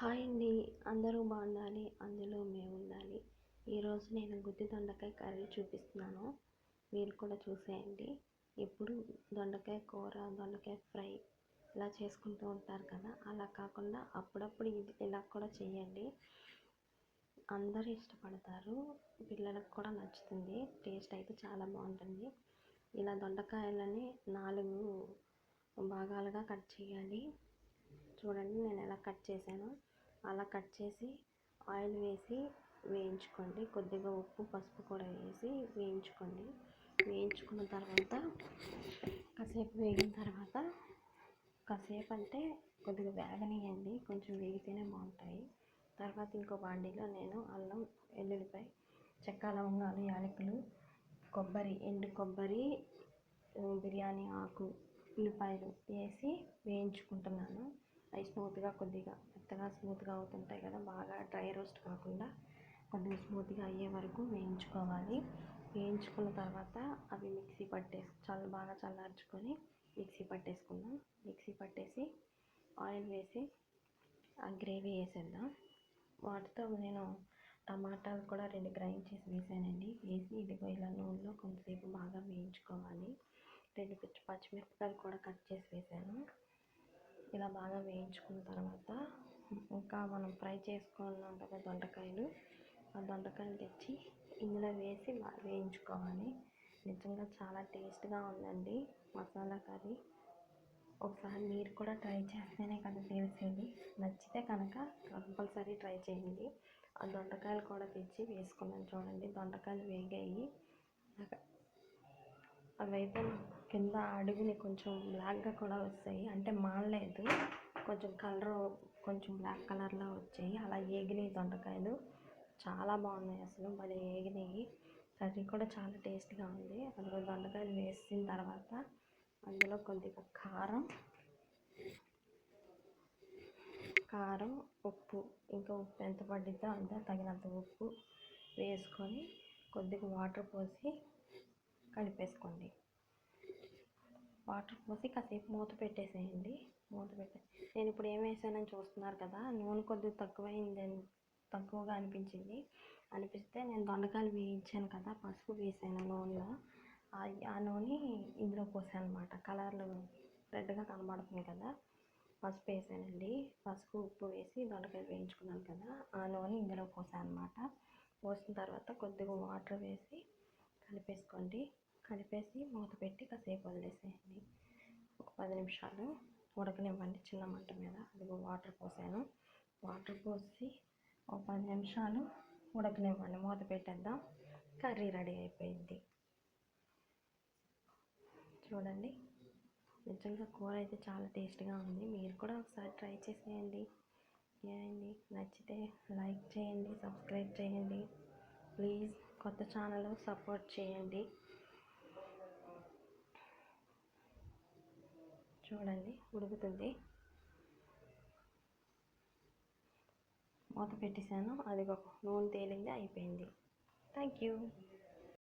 Hi అండి. అందరూ బాగుండాలి, అందులో మేము ఉండాలి. ఈరోజు నేను గుత్తి దొండకాయ కర్రీ చూపిస్తున్నాను. మీరు కూడా చూసేయండి. ఇప్పుడు దొండకాయ కూర, దొండకాయ ఫ్రై ఇలా చేసుకుంటూ ఉంటారు కదా, అలా కాకుండా అప్పుడప్పుడు ఇలా కూడా చేయండి. అందరూ ఇష్టపడతారు, పిల్లలకు కూడా నచ్చుతుంది. టేస్ట్ అయితే చాలా బాగుంటుంది. ఇలా దొండకాయలని 4 భాగాలుగా కట్ చేయాలి. చూడండి నేను ఎలా కట్ చేశాను. అలా కట్ చేసి ఆయిల్ వేసి వేయించుకోండి. కొద్దిగా ఉప్పు, పసుపు కూడా వేసి వేయించుకోండి. వేయించుకున్న తర్వాత కాసేపు వేగిన తర్వాత, కాసేపు అంటే కొద్దిగా వేగనియండి, కొంచెం వేగితేనే బాగుంటాయి. తర్వాత ఇంకో బాండీలో నేను అల్లం, వెల్లుల్లిపాయ, చెక్క, లవంగాలు, యాలకులు, కొబ్బరి, ఎండు కొబ్బరి, బిర్యానీ ఆకు, ఉల్లిపాయలు వేసి వేయించుకుంటున్నాను. అవి స్మూత్గా, కొద్దిగా మెత్తగా స్మూత్గా అవుతుంటాయి కదా, బాగా డ్రై రోస్ట్ కాకుండా కొద్దిగా స్మూత్గా అయ్యే వరకు వేయించుకోవాలి. వేయించుకున్న తర్వాత అవి మిక్సీ బాగా చల్లార్చుకొని మిక్సీ పట్టేసుకుందాం. మిక్సీ పట్టేసి ఆయిల్ వేసి ఆ గ్రేవీ వేసేద్దాం. వాటితో నేను టమాటాలు కూడా 2 గ్రైండ్ చేసి వేసానండి. వేసి ఇదిగో ఇలా నూనెలో కొంతసేపు బాగా వేయించుకోవాలి. 2 పచ్చిమిరపకాయలు కూడా కట్ చేసి వేసాను. ఇలా బాగా వేయించుకున్న తర్వాత ఇంకా మనం ఫ్రై చేసుకున్నాం కదా దొండకాయలు, ఆ దొండకాయలు తెచ్చి ఇందులో వేసి బాగా వేయించుకోవాలి. నిజంగా చాలా టేస్ట్గా ఉందండి మసాలా కర్రీ. ఒకసారి మీరు కూడా ట్రై చేస్తేనే కదా తెలిసేది. నచ్చితే కనుక కంపల్సరీ ట్రై చేయండి. ఆ దొండకాయలు కూడా తెచ్చి వేసుకున్నాను. చూడండి దొండకాయలు వేగాయి. అవైతే కింద అడుగుని కొంచెం బ్లాక్గా కూడా వచ్చాయి, అంటే మాడలేదు, కొంచెం బ్లాక్ కలర్లో వచ్చాయి. అలా ఏగినాయి దొండకాయలు, చాలా బాగున్నాయి, అసలు భలే ఏగినాయి. కర్రీ కూడా చాలా టేస్ట్గా ఉంది. అందులో దొండకాయలు వేసిన తర్వాత అందులో కొద్దిగా కారం, ఉప్పు, ఇంకా ఉప్పు ఎంత పడిద్దో అంత తగినంత ఉప్పు వేసుకొని కొద్దిగా వాటర్ పోసి కలిపేసుకోండి. వాటర్ పోసి కాసేపు మూత పెట్టేసేయండి. నేను ఇప్పుడు ఏం వేసానని చూస్తున్నారు కదా, నూనె కొద్దిగా తక్కువగా అనిపిస్తే నేను దొండకాయలు వేయించాను కదా, పసుపు వేసాను నూనెలో. ఆ నూనె ఇందులో పోసాను అనమాట. కలర్లు రెడ్గా కనబడుతుంది కదా, పసుపు వేసానండి. పసుపు, ఉప్పు వేసి దొండకాయలు వేయించుకున్నాను కదా, ఆ నూనె ఇందులో పోసాను అనమాట. పోసిన తర్వాత కొద్దిగా వాటర్ వేసి కలిపేసుకోండి. కలిపేసి మూత పెట్టి కాసేపు వదిలేసేయండి. ఒక 10 నిమిషాలు ఉడకనివ్వండి చిన్న మంట మీద. అదిగో వాటర్ పోసాను. వాటర్ పోసి ఒక 10 నిమిషాలు ఉడకనివ్వండి. మూత పెట్టేద్దాం. కర్రీ రెడీ అయిపోయింది. చూడండి నిజంగా కూర అయితే చాలా టేస్ట్గా ఉంది. మీరు కూడా ఒకసారి ట్రై చేసేయండి. నచ్చితే లైక్ చేయండి, సబ్స్క్రైబ్ చేయండి. ప్లీజ్ కొత్త ఛానల్ సపోర్ట్ చేయండి. చూడండి ఉడుకుతుంది. మూత పెట్టేశాను. అది నూనె తేలింది, అయిపోయింది. Thank you.